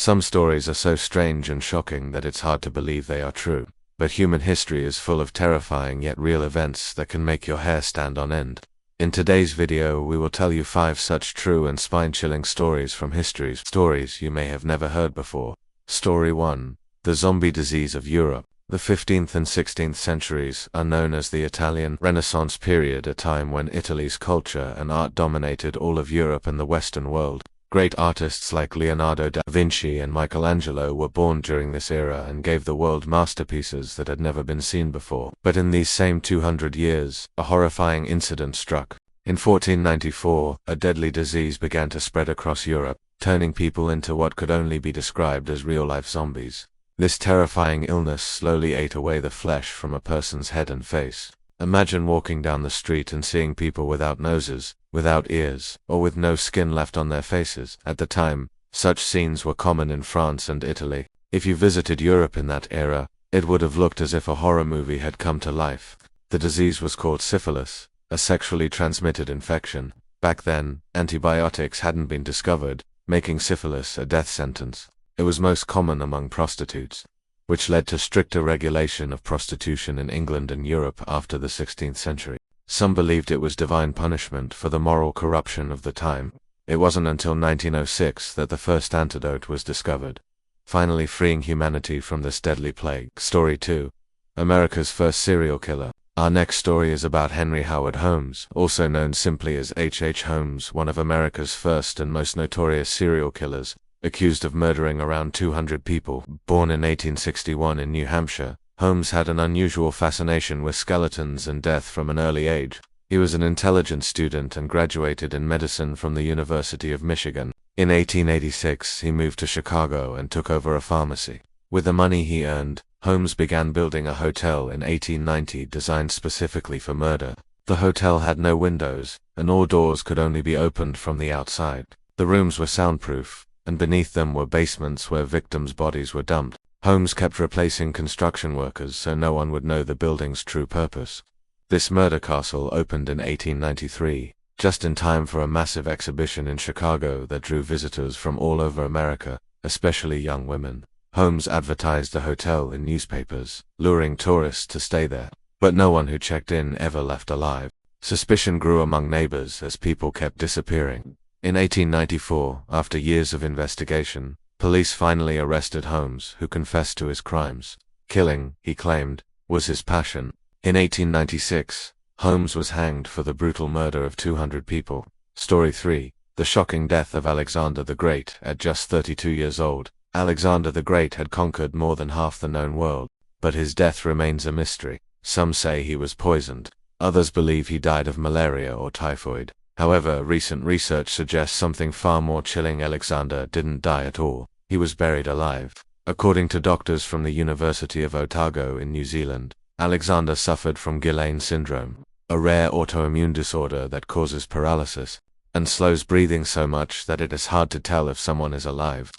Some stories are so strange and shocking that it's hard to believe they are true. But human history is full of terrifying yet real events that can make your hair stand on end. In today's video, we will tell you 5 such true and spine-chilling stories from history, stories you may have never heard before. Story 1. The Zombie Disease of Europe. The 15th and 16th centuries are known as the Italian Renaissance period, a time when Italy's culture and art dominated all of Europe and the Western world. Great artists like Leonardo da Vinci and Michelangelo were born during this era and gave the world masterpieces that had never been seen before. But in these same 200 years, a horrifying incident struck. In 1494, a deadly disease began to spread across Europe, turning people into what could only be described as real-life zombies. This terrifying illness slowly ate away the flesh from a person's head and face. Imagine walking down the street and seeing people without noses, without ears, or with no skin left on their faces. At the time, such scenes were common in France and Italy. If you visited Europe in that era, it would have looked as if a horror movie had come to life. The disease was called syphilis, a sexually transmitted infection. Back then, antibiotics hadn't been discovered, making syphilis a death sentence. It was most common among prostitutes, which led to stricter regulation of prostitution in England and Europe after the 16th century. Some believed it was divine punishment for the moral corruption of the time. It wasn't until 1906 that the first antidote was discovered, finally freeing humanity from this deadly plague. Story 2. America's first serial killer. Our next story is about Henry Howard Holmes, also known simply as H.H. Holmes, one of America's first and most notorious serial killers, accused of murdering around 200 people. Born in 1861 in New Hampshire, Holmes had an unusual fascination with skeletons and death from an early age. He was an intelligent student and graduated in medicine from the University of Michigan. In 1886, he moved to Chicago and took over a pharmacy. With the money he earned, Holmes began building a hotel in 1890 designed specifically for murder. The hotel had no windows, and all doors could only be opened from the outside. The rooms were soundproof, and beneath them were basements where victims' bodies were dumped. Holmes kept replacing construction workers so no one would know the building's true purpose. This murder castle opened in 1893, just in time for a massive exhibition in Chicago that drew visitors from all over America, especially young women. Holmes advertised the hotel in newspapers, luring tourists to stay there, but no one who checked in ever left alive. Suspicion grew among neighbors as people kept disappearing. In 1894, after years of investigation, police finally arrested Holmes, who confessed to his crimes. Killing, he claimed, was his passion. In 1896, Holmes was hanged for the brutal murder of 200 people. Story 3. The shocking death of Alexander the Great. At just 32 years old, Alexander the Great had conquered more than half the known world, but his death remains a mystery. Some say he was poisoned. Others believe he died of malaria or typhoid. However, recent research suggests something far more chilling. Alexander didn't die at all. He was buried alive. According to doctors from the University of Otago in New Zealand, Alexander suffered from Guillain syndrome, a rare autoimmune disorder that causes paralysis and slows breathing so much that it is hard to tell if someone is alive.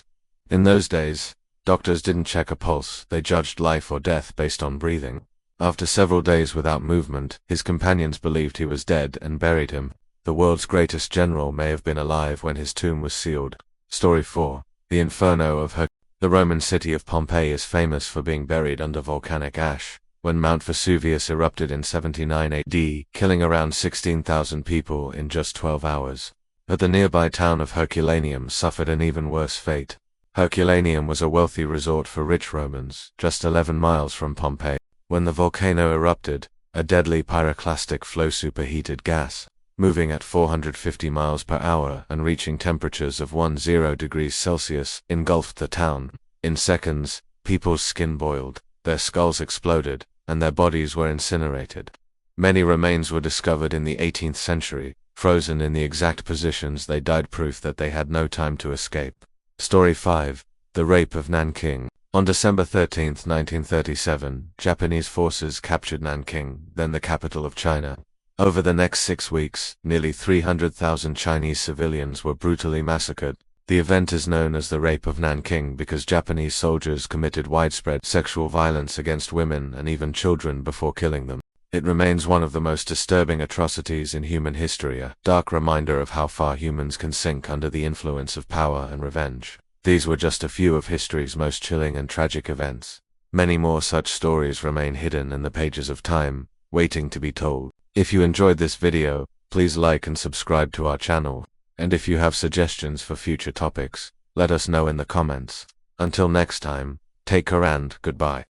In those days, doctors didn't check a pulse, they judged life or death based on breathing. After several days without movement, his companions believed he was dead and buried him. The world's greatest general may have been alive when his tomb was sealed. Story 4. The Inferno of Herculaneum. The Roman city of Pompeii is famous for being buried under volcanic ash. When Mount Vesuvius erupted in 79 AD, killing around 16,000 people in just 12 hours. But the nearby town of Herculaneum suffered an even worse fate. Herculaneum was a wealthy resort for rich Romans, just 11 miles from Pompeii. When the volcano erupted, a deadly pyroclastic flow superheated gas, moving at 450 miles per hour and reaching temperatures of 10 degrees Celsius, engulfed the town. In seconds, people's skin boiled, their skulls exploded, and their bodies were incinerated. Many remains were discovered in the 18th century, frozen in the exact positions they died, proof that they had no time to escape. Story 5. The Rape of Nanking. On December 13, 1937, Japanese forces captured Nanking, then the capital of China. Over the next 6 weeks, nearly 300,000 Chinese civilians were brutally massacred. The event is known as the Rape of Nanking because Japanese soldiers committed widespread sexual violence against women and even children before killing them. It remains one of the most disturbing atrocities in human history, a dark reminder of how far humans can sink under the influence of power and revenge. These were just a few of history's most chilling and tragic events. Many more such stories remain hidden in the pages of time, waiting to be told. If you enjoyed this video, please like and subscribe to our channel. And if you have suggestions for future topics, let us know in the comments. Until next time, take care and goodbye.